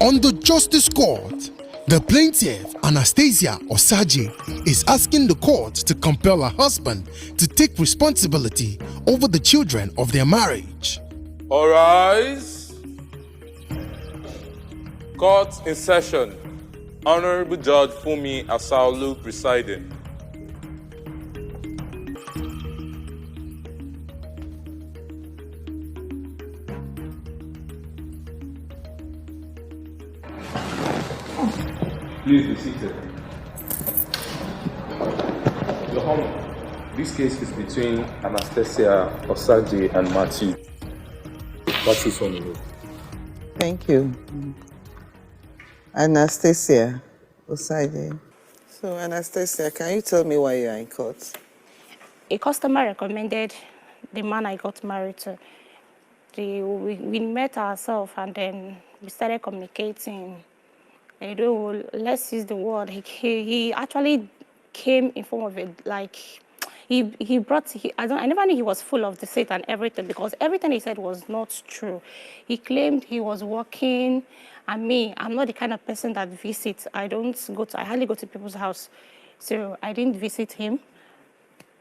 On the Justice Court, the plaintiff, Anastasia Osagie, is asking the court to compel her husband to take responsibility over the children of their marriage. All rise. Court in session. Honorable Judge Fumi Asaolu presiding. Please be seated. Your Honor, this case is between Anastasia Osagie and Matthew. Matthew's on the road. Thank you. Anastasia Osagie. So, Anastasia, can you tell me why you are in court? A customer recommended the man I got married to. We met ourselves and then we started communicating. Let's use the word. He actually came in form of it, like he brought. I never knew he was full of deceit and everything, because everything he said was not true. He claimed he was working, and me, I'm not the kind of person that visits. I hardly go to people's house, so I didn't visit him.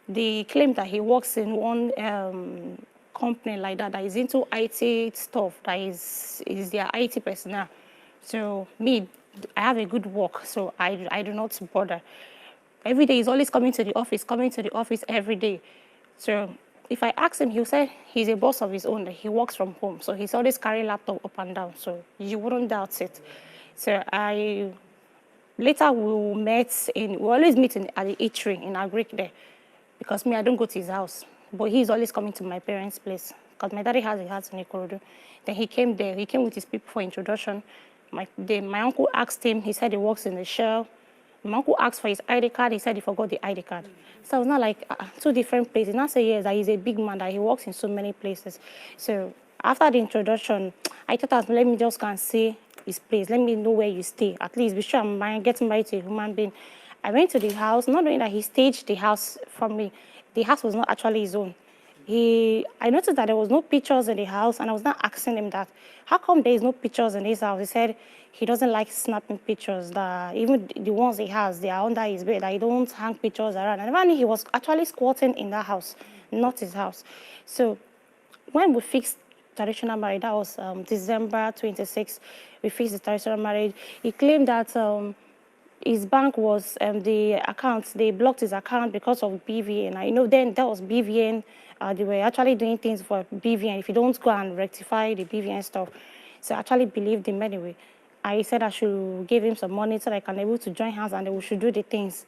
They claimed that he works in one company like that is into IT stuff, that is their IT personnel. So me, I have a good work, so I do not bother. Every day he's always coming to the office every day. So if I ask him, he'll say he's a boss of his own, that he works from home. So he's always carrying laptop up and down, so you wouldn't doubt it. So later we always meet at the eatery in Agric there, because me, I don't go to his house. But he's always coming to my parents' place, because my daddy has a house in Ikorodu. Then he came there, he came with his people for introduction. My uncle asked him, he said he works in the Shell. My uncle asked for his ID card, he said he forgot the ID card. So it was not like two different places. Not say yes, that he's a big man, that he works in so many places. So after the introduction, I thought, let me just go and see his place. Let me know where you stay. At least be sure I'm getting married to a human being. I went to the house, not knowing that he staged the house from me. The house was not actually his own. I noticed that there was no pictures in the house, and I was not asking him that, how come there is no pictures in this house? He said he doesn't like snapping pictures, that even the ones he has, they are under his bed, that he don't hang pictures around. And I knew he was actually squatting in that house, not his house. So when we fixed traditional marriage, that was December 26th, we fixed the traditional marriage. He claimed that his bank was, the accounts, they blocked his account because of BVN. Then that was BVN. They were actually doing things for BVN. If you don't go and rectify the BVN stuff. So I actually believed him anyway. I said I should give him some money so that I can be able to join hands and we should do the things.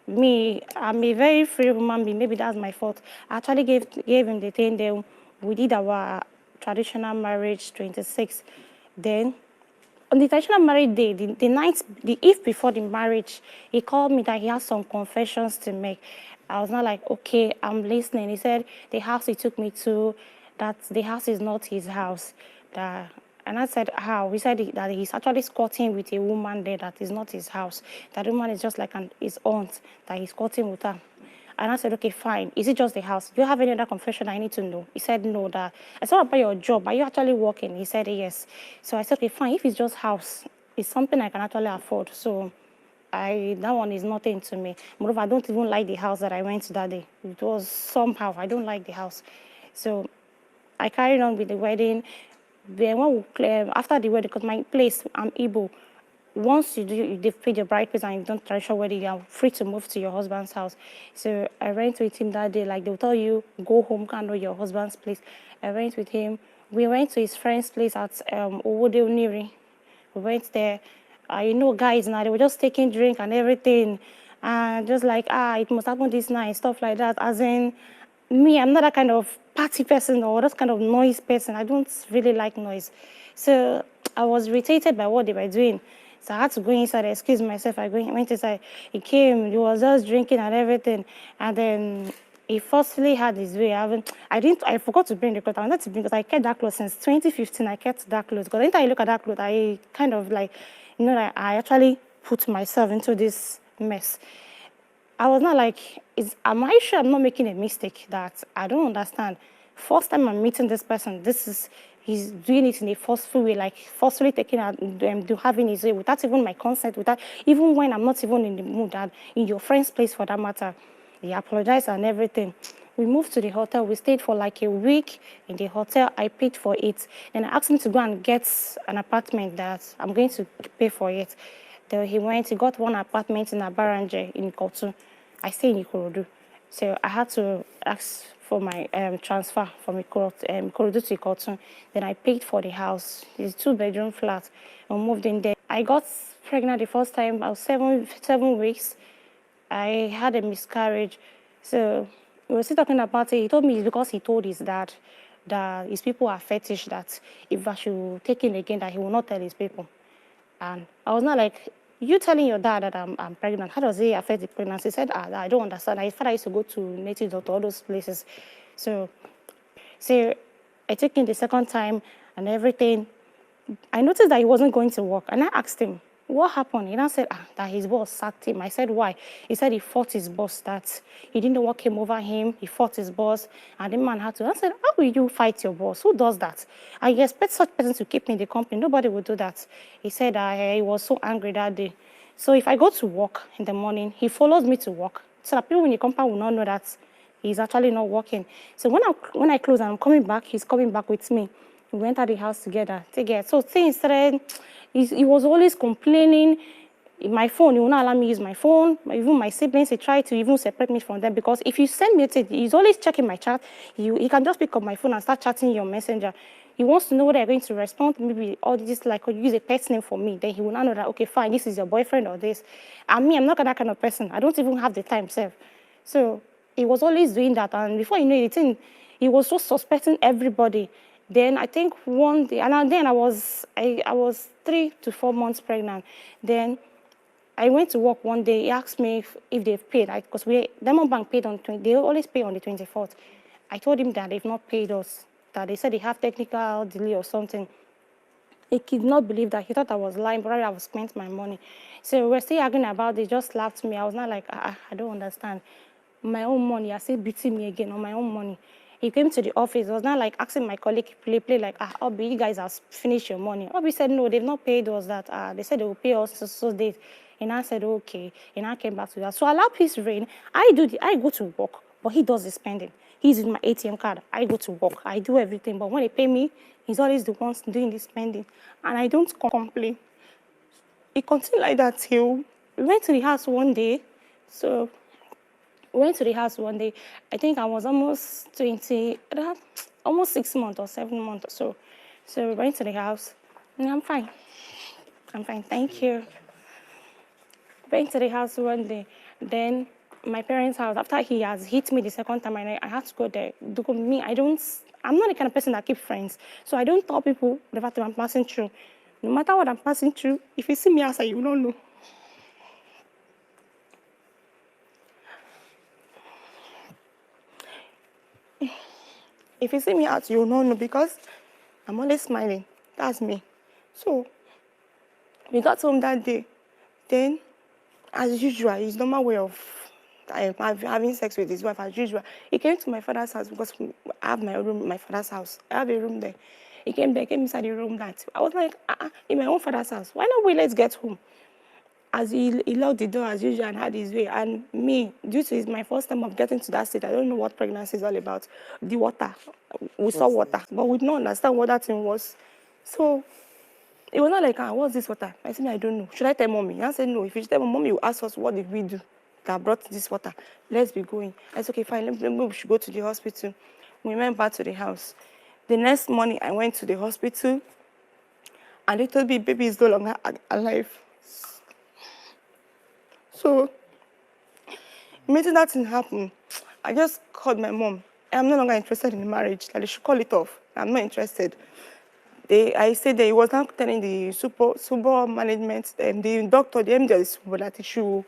Me, I'm a very free woman being. Maybe that's my fault. I actually gave him the thing. Then we did our traditional marriage 26. Then on the traditional marriage day, the eve before the marriage, he called me that he has some confessions to make. I was not like, okay, I'm listening. He said the house he took me to, that the house is not his house. And I said, how? He said that he's actually squatting with a woman there that is not his house. That woman is just like his aunt, that he's squatting with her. And I said, okay, fine. Is it just the house? Do you have any other confession I need to know? He said, no. I said, about your job. Are you actually working? He said, yes. So I said, okay, fine. If it's just house, it's something I can actually afford. So that one is nothing to me. Moreover, I don't even like the house that I went to that day. It was somehow, I don't like the house. So I carried on with the wedding. Then after the wedding, because my place, I'm Igbo. Once they've paid your bride price and you've done traditional wedding, you're free to move to your husband's house. So I went with him that day. Like, they'll tell you, go home, can't know your husband's place. I went with him. We went to his friend's place at Owode Oniri. We went there. Guys now, they were just taking drink and everything. And just like, it must happen this night, stuff like that. As in, me, I'm not that kind of party person or that kind of noise person. I don't really like noise. So I was irritated by what they were doing. So I had to go inside, excuse myself. I went inside. He came, he was just drinking and everything. And then he forcefully had his way. I forgot to bring the clothes. I wanted to bring, because I kept that clothes since 2015. I kept that clothes. Because anytime I look at that clothes, I kind of like, I actually put myself into this mess. I was not like, am I sure I'm not making a mistake? That I don't understand. First time I'm meeting this person, this is he's doing it in a forceful way, like forcefully taking to having his way without even my consent, without even when I'm not even in the mood, and in your friend's place for that matter. He apologized and everything. We moved to the hotel. We stayed for like a week in the hotel. I paid for it. Then I asked him to go and get an apartment that I'm going to pay for it. Then he went, he got one apartment in Abaranje in Ikotu. I stay in Ikorodu. So I had to ask for my transfer from Ikorodu to Ikotu. Then I paid for the house. It's a 2-bedroom flat. I moved in there. I got pregnant the first time. I was 7 weeks. I had a miscarriage. So we were still talking about it. He told me it's because he told his dad that his people are fetish, that if I should take in again, that he will not tell his people. And I was not like, you telling your dad that I'm pregnant, how does it affect the pregnancy? He said, I don't understand. His father used to go to native doctor, all those places. So I took in the second time and everything. I noticed that he wasn't going to work. And I asked him, what happened? He now said that his boss sacked him. I said, why? He said he fought his boss, that he didn't know what came over him. He fought his boss, and the man had to. I said, how will you fight your boss? Who does that? And you expect such person to keep in the company? Nobody would do that. He said he was so angry that day. So if I go to work in the morning, he follows me to work, so that people in the company will not know that he's actually not working. So when I close and I'm coming back, he's coming back with me. We went out the house together. So things started. He was always complaining. My phone, he will not allow me use my phone. Even my siblings, he tried to even separate me from them, because if you send me a text, he's always checking my chat. He can just pick up my phone and start chatting your messenger. He wants to know whether you're going to respond. Maybe all this, like, or use a pet name for me. Then he will not know that, okay, fine, this is your boyfriend or this. And me, I'm not that kind of person. I don't even have the time, self. So he was always doing that. And before you know it, he was just suspecting everybody. Then I think one day, and then I was 3 to 4 months pregnant. Then I went to work one day. He asked me if they've paid, because Diamond Bank paid on they always pay on the 24th. I told him that they've not paid us, that they said they have technical delay or something. He could not believe that. He thought I was lying, but I was spent my money. So we were still arguing about it. They just laughed at me. I was not like, I don't understand. My own money, I still beating me again on my own money. He came to the office. It was not like asking my colleague play like, Obi, you guys have finished your money. Obi said, no, they've not paid us that. They said they will pay us so date. And I said, okay. And I came back to that. So I allow peace reign. I go to work, but he does the spending. He's with my ATM card. I go to work. I do everything. But when they pay me, he's always the one doing the spending. And I don't complain. It continued like that till we went to the house one day. So we went to the house one day. I think I was almost 6 months or 7 months or so. So we went to the house, and I'm fine. I'm fine, thank you. Went to the house one day. Then my parents' house, after he has hit me the second time, and I had to go there. Because me, I'm not the kind of person that keeps friends. So I don't tell people the fact that I'm passing through. No matter what I'm passing through, if you see me outside, you don't know. If you see me out, you will not know, because I'm always smiling. That's me. So we got home that day. Then, as usual, his normal way of having sex with his wife, as usual, he came to my father's house, because I have my room in my father's house. I have a room there. He came inside the room that I was like, in my own father's house. Why not wait? Let's get home. As he locked the door as usual and had his way. And me, due to it's my first time of getting to that state, I don't know what pregnancy is all about. The water. We saw water, but we did not understand what that thing was. So it was not like, what's this water? I said, I don't know. Should I tell mommy? I said, no. If you tell mommy, you ask us, what did we do that brought this water? Let's be going. I said, okay, fine. Maybe we should go to the hospital. We went back to the house. The next morning, I went to the hospital, and they told me baby is no longer alive. So, immediately that thing happened, I just called my mom. I'm no longer interested in the marriage. That they should call it off. I'm not interested. I said that he was not telling the super management, the doctor, the MD of the super, that he should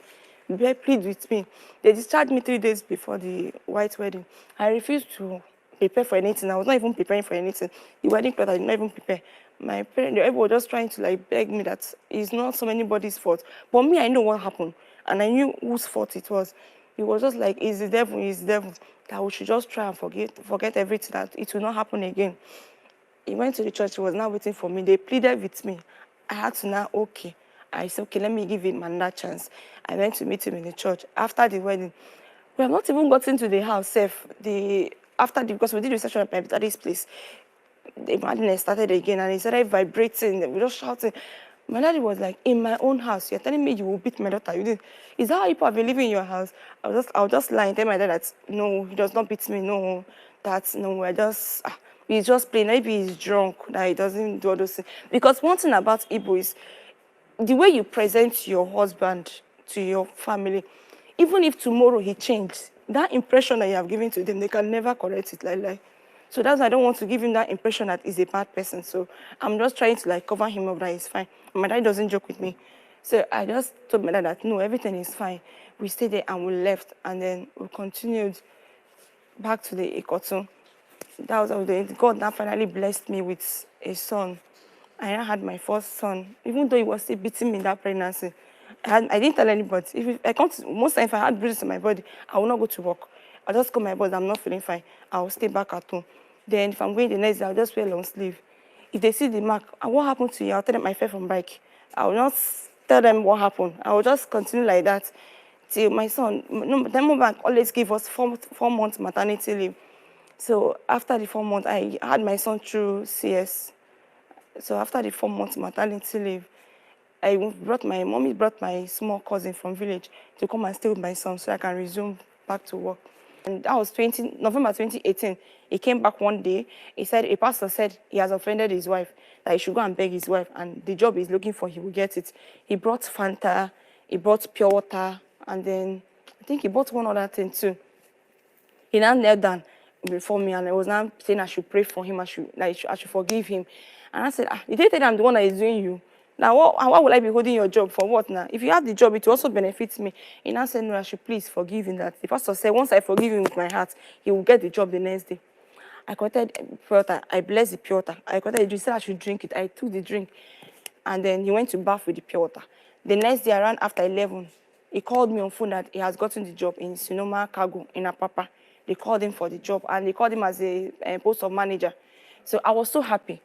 plead with me. They discharged me 3 days before the white wedding. I refused to prepare for anything. I was not even preparing for anything. The wedding cloth, I did not even prepare. My parents, everyone was just trying to beg me that it's not so anybody's fault. But me, I know what happened. And I knew whose fault it was. It was just like, it's the devil, that we should just try and forget everything, that it will not happen again. he went to the church. He was now waiting for me. They pleaded with me. I had to now, okay. I said, okay, let me give him another chance. I went to meet him in the church. After the wedding, we have not even gotten to the house safe. Because we did reception at my daddy's place, the madness started again and he started vibrating. We were just shouting. My daddy was like, in my own house, you're telling me you will beat my daughter. You did. Is that how people have been living in your house? I'll just lie and tell my dad that, no, he does not beat me. No, he's just playing. Maybe he's drunk, that he doesn't do all those things. Because one thing about Igbo is the way you present your husband to your family, even if tomorrow he changed, that impression that you have given to them, they can never correct it like. So that's why I don't want to give him that impression that he's a bad person. So I'm just trying to like cover him up that he's fine. My dad doesn't joke with me. So I just told my dad that no, everything is fine. We stayed there and we left, and then we continued back to the Ikotun. That was all the God now finally blessed me with a son. I had my first son, even though he was still beating me in that pregnancy. I didn't tell anybody. Most times if I had bruises on my body, I will not go to work. I'll just call my boss, I'm not feeling fine. I'll stay back at home. Then if I'm going the next day, I'll just wear long sleeve. If they see the mark, what happened to you? I'll tell them I fell from bike. I will not tell them what happened. I will just continue like that till my son. Then bank always give us 4 months maternity leave. So after the 4 months, I had my son through CS. So after the 4 months maternity leave, my mommy brought my small cousin from village to come and stay with my son so I can resume back to work. And that was November 2018. He came back one day. A pastor said he has offended his wife, that he should go and beg his wife, and the job he's looking for, he will get it. He brought Fanta, he brought pure water, and then I think he bought one other thing too. He now knelt down before me, and I was now saying I should pray for him, I should forgive him. And I said, you didn't tell I'm the one that is doing you. Now, why would I be holding your job? For what now? If you have the job, it will also benefit me. He now said, no, I should please forgive him that. The pastor said, once I forgive him with my heart, he will get the job the next day. I collected pure water. I blessed the pure water. I collected the drink. He said I should drink it. I took the drink. And then he went to bath with the pure water. The next day, around after 11, he called me on phone that he has gotten the job in Sonoma Cargo in Apapa. They called him for the job, and they called him as a post of manager. So I was so happy.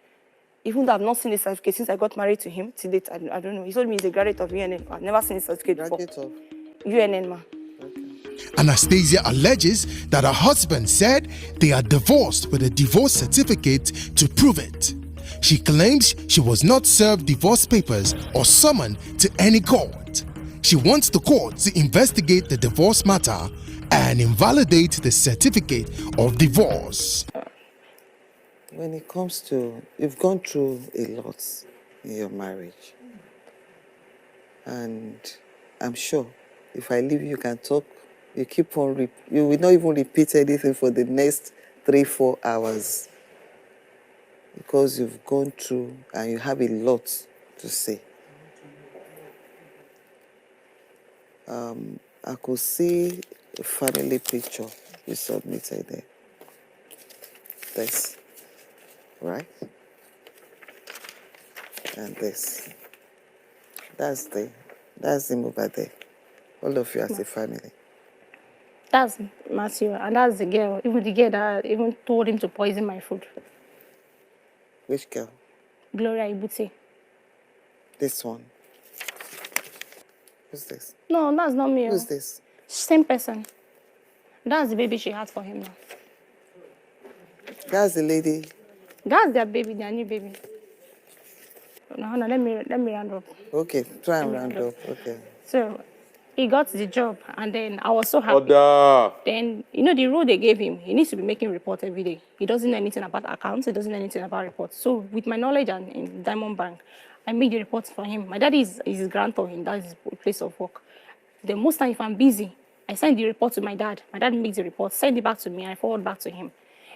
Even though I've not seen the certificate since I got married to him, to date, I don't know. He told me he's a graduate of UNN. I've never seen the certificate before. Graduate of? UNN, ma. Anastasia alleges that her husband said they are divorced with a divorce certificate to prove it. She claims she was not served divorce papers or summoned to any court. She wants the court to investigate the divorce matter and invalidate the certificate of divorce. When it comes to, you've gone through a lot in your marriage. And I'm sure if I leave you can talk, you keep on, you will not even repeat anything for the next 3-4 hours. Because you've gone through and you have a lot to say. I could see a family picture you submitted there. This. Right? And this. That's him over there. All of you as a family. That's Matthew, and that's the girl. Even the girl that even told him to poison my food. Which girl? Gloria Ibute. This one. Who's this? No, that's not me. Who's this? Same person. That's the baby she had for him now. That's the lady. That's their baby, their new baby. No, let me round up. Okay, try and round up. Okay. So he got the job, and then I was so happy. Order. Then, the rule they gave him, he needs to be making reports every day. He doesn't know anything about accounts, he doesn't know anything about reports. So with my knowledge and in Diamond Bank, I make the reports for him. My daddy is his grantor, and that's his place of work. The most time if I'm busy, I send the report to my dad. My dad makes the report, send it back to me, and I forward back to him.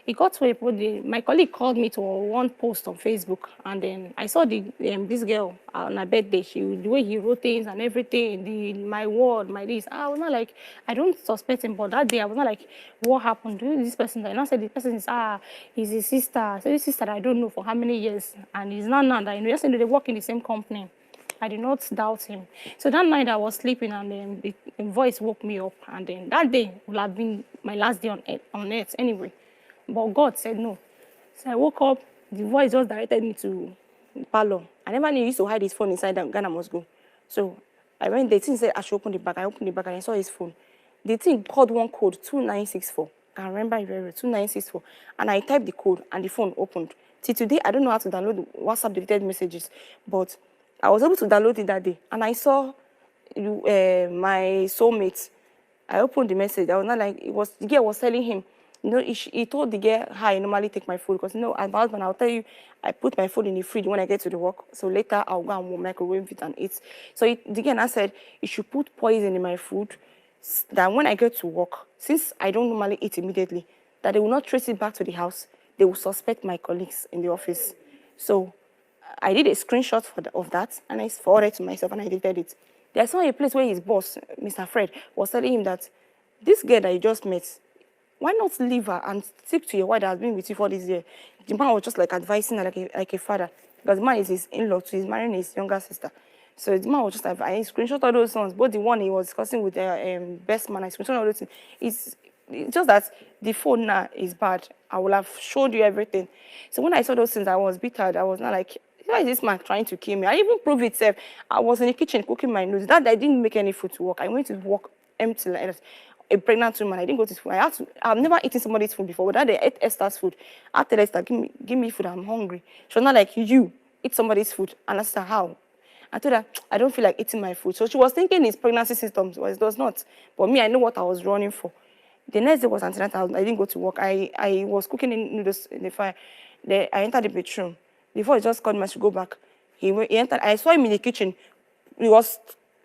It got to a point, my colleague called me to one post on Facebook, and then I saw this girl on her birthday. The way he wrote things and everything, my word, my this. I was not like, I don't suspect him, but that day I was not like, what happened to this person? And I said, the person is, he's his sister. I said, his sister I don't know for how many years, and he's not now that just they work in the same company. I did not doubt him. So that night I was sleeping, and then the voice woke me up, and then that day would have been my last day on earth anyway. But God said no. So I woke up, the voice just directed me to the parlor. I never knew he used to hide his phone inside Ghana Must Go. So I went there. The thing said I should open the bag. I opened the bag and I saw his phone. The thing called one code 2964. I remember it very well, 2964. And I typed the code and the phone opened. Till today, I don't know how to download the WhatsApp deleted messages, but I was able to download it that day. And I saw my soulmate. I opened the message. I was not like, the girl was telling him, you know, he told the girl how I normally take my food. Because, you know, as my husband, I'll tell you, I put my food in the fridge when I get to the work. So later, I'll go and microwave it and eat. So the girl now said, you should put poison in my food, that when I get to work, since I don't normally eat immediately, that they will not trace it back to the house. They will suspect my colleagues in the office. So I did a screenshot of that, and I forwarded it to myself, and I deleted it. There's a place where his boss, Mr. Fred, was telling him that this girl that you just met, why not leave her and stick to your wife that has been with you for this year? The man was just like advising her like a father, because the man is his in-law, so he's marrying his younger sister. So the man was just like, I screenshot all those ones, both the one he was discussing with the best man, I screenshot all those things. It's just that the phone now is bad. I will have showed you everything. So when I saw those things, I was bitter. I was not like, why is this man trying to kill me? I even proved itself. I was in the kitchen cooking my noodles. That I didn't make any food to work. I went to work empty like a pregnant woman. I didn't go to school. I've never eaten somebody's food before. But that day I ate Esther's food. I tell Esther, give me food. I'm hungry. She was not like, you eat somebody's food. And I said, how? I told her, I don't feel like eating my food. So she was thinking it's pregnancy symptoms. Well, it was not. But me, I know what I was running for. The next day was antenatal. I didn't go to work. I was cooking noodles in the fire. I entered the bedroom. Before he just called me, I should go back. He entered. I saw him in the kitchen. He was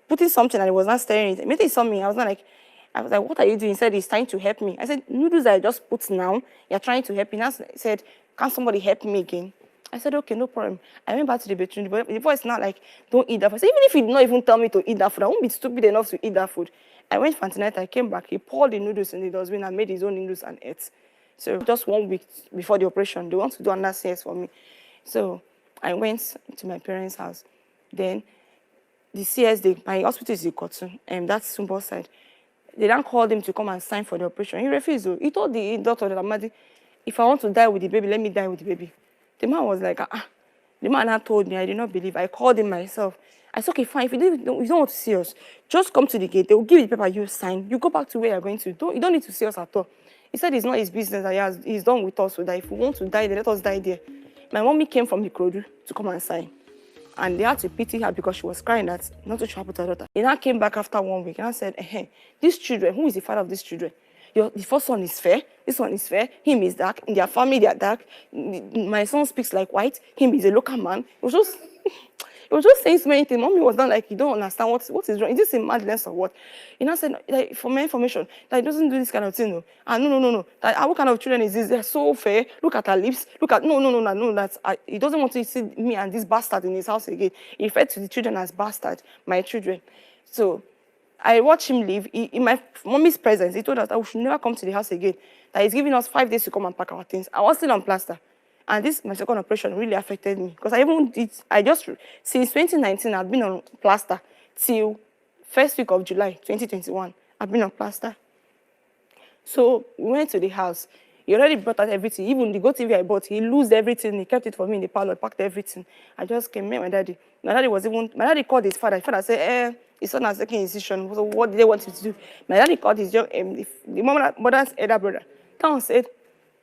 putting something and he was not staring at it. Immediately he saw me. I was like, what are you doing? He said, he's trying to help me. I said, noodles I just put now, you're trying to help me. Now he said, can somebody help me again? I said, okay, no problem. I went back to the bedroom. The voice not like, don't eat that food. I said, even if he did not even tell me to eat that food, I won't be stupid enough to eat that food. I went for antenatal. I came back. He poured the noodles in the dustbin and made his own noodles and ate. So just 1 week before the operation, they want to do another CS for me. So I went to my parents' house. Then the CS, my hospital is in Kotu, and that's Sumbo side. They then called him to come and sign for the operation. He refused. He told the doctor that, Amadi, if I want to die with the baby, let me die with the baby. The man was like, The man had told me, I did not believe. I called him myself. I said, okay, fine. If you don't want to see us, just come to the gate. They will give you the paper, you sign. You go back to where you're going to. You don't need to see us at all. He said it's not his business that he's done with us, so that if we want to die, then let us die there. My mommy came from the Ikorodu to come and sign. And they had to pity her because she was crying that not to happen to her daughter. He now came back after 1 week and I said, these children, who is the father of these children? The first one is fair, this one is fair, him is dark, in their family they are dark. My son speaks like white, him is a local man. It was just saying so many things. Mommy was not like, you don't understand what is wrong. Is this a madness or what? He now said, like, for my information, that he doesn't do this kind of thing. No. No. That, what kind of children is this? They're so fair. Look at her lips. Look at, no. That's, he doesn't want to see me and this bastard in his house again. He referred to the children as bastard, my children. So I watched him leave. In my mommy's presence, he told us that we should never come to the house again. That he's giving us 5 days to come and pack our things. I was still on plaster. And this, my second operation, really affected me. Because since 2019, I've been on plaster till first week of July, 2021. I've been on plaster. So we went to the house. He already brought out everything. Even the GoTV I bought, he lost everything. He kept it for me in the parlor, packed everything. I just came, met my daddy. My daddy called his father. His father said, his son has taken a decision. So what did they want him to do? My daddy called his the mother's elder brother. Town said,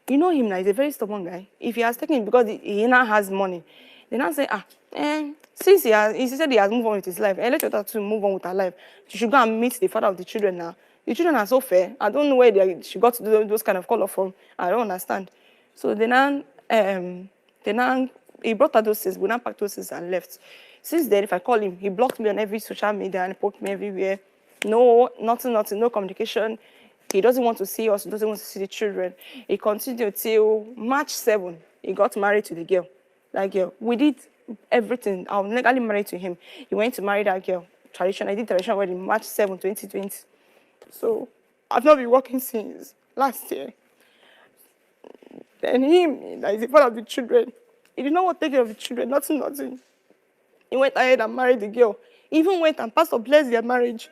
you know him now, he's a very stubborn guy. If he has taken it because he now has money, they now say, since he said he has moved on with his life, let your daughter to move on with her life. She should go and meet the father of the children now. The children are so fair. I don't know where she got to do those kind of color from. I don't understand. So he brought out those things. We now packed those things and left. Since then, if I call him, he blocked me on every social media and poked me everywhere. No, nothing, no communication. He doesn't want to see us. He doesn't want to see the children. He continued till March 7. He got married to the girl. That girl. We did everything. I was legally married to him. He went to marry that girl. I did traditional wedding March 7, 2020. So I've not been working since last year. Then him, that is the father of the children, he did not want to take care of the children. Nothing. He went ahead and married the girl. He even went and pastor blessed their marriage.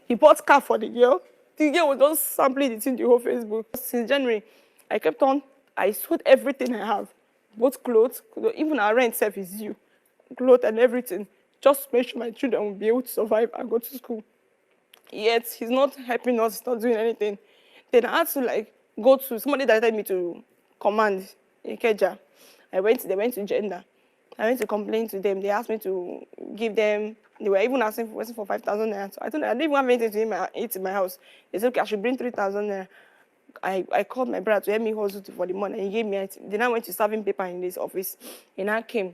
He bought car for the girl. The girl was just sampling it in the whole Facebook. Since January, I sold everything I have. both clothes, even our rent self is due, clothes and everything, just to make sure my children will be able to survive and go to school. Yet he's not helping us, he's not doing anything. Then I had to like go to somebody directed me to command in Ikeja. They went to gender. I went to complain to them. They asked me to give them. They were even asking for 5,000 naira. So I told them I didn't even have anything to eat in my house. They said, okay, I should bring 3,000 naira. I called my brother to help me hustle for the money, and he gave me it. Then I went to serving paper in this office. He now came.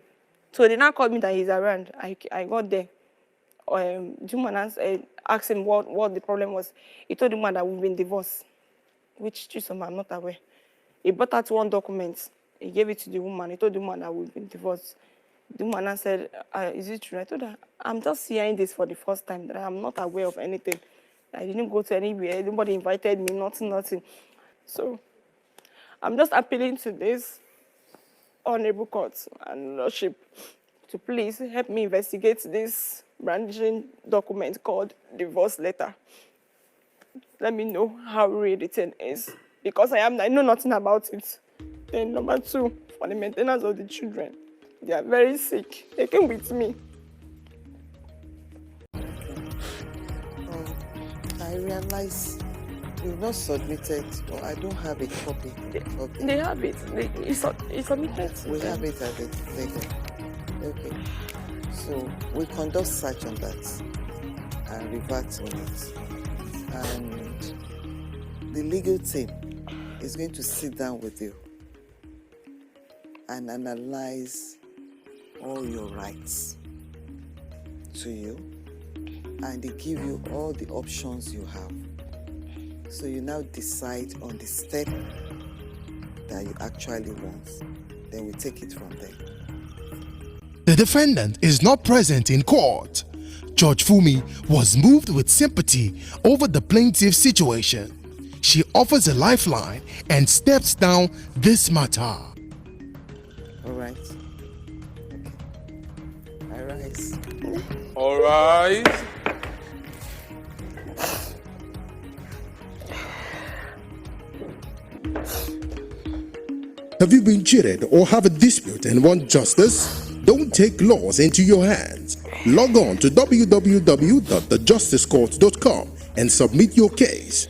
So they now called me that he's around. I got there. Juma asked him what the problem was. He told the man that we've been divorced, which I'm not aware. He brought out one document. He gave it to the woman. He told the woman that we've been divorced. The woman said, is it true? I told her, I'm just hearing this for the first time, that I'm not aware of anything. I didn't go to anywhere. Nobody invited me, nothing. So I'm just appealing to this honorable court and lordship to please help me investigate this brandishing document called divorce letter. Let me know how real the thing is, because I know nothing about it. Then number 2, for the maintenance of the children. They are very sick. They came with me. I realize you've not submitted, or I don't have a copy. They have it. It's submitted. We have it at the legal. Okay. So we conduct search on that and revert on it. And the legal team is going to sit down with you and analyze all your rights to you, and they give you all the options you have. So you now decide on the step that you actually want. Then we take it from there. The defendant is not present in court. Judge Fumi was moved with sympathy over the plaintiff's situation. She offers a lifeline and steps down this matter. All right. Okay. I rise. All right. Have you been cheated or have a dispute and want justice? Don't take laws into your hands. Log on to www.thejusticecourt.com and submit your case.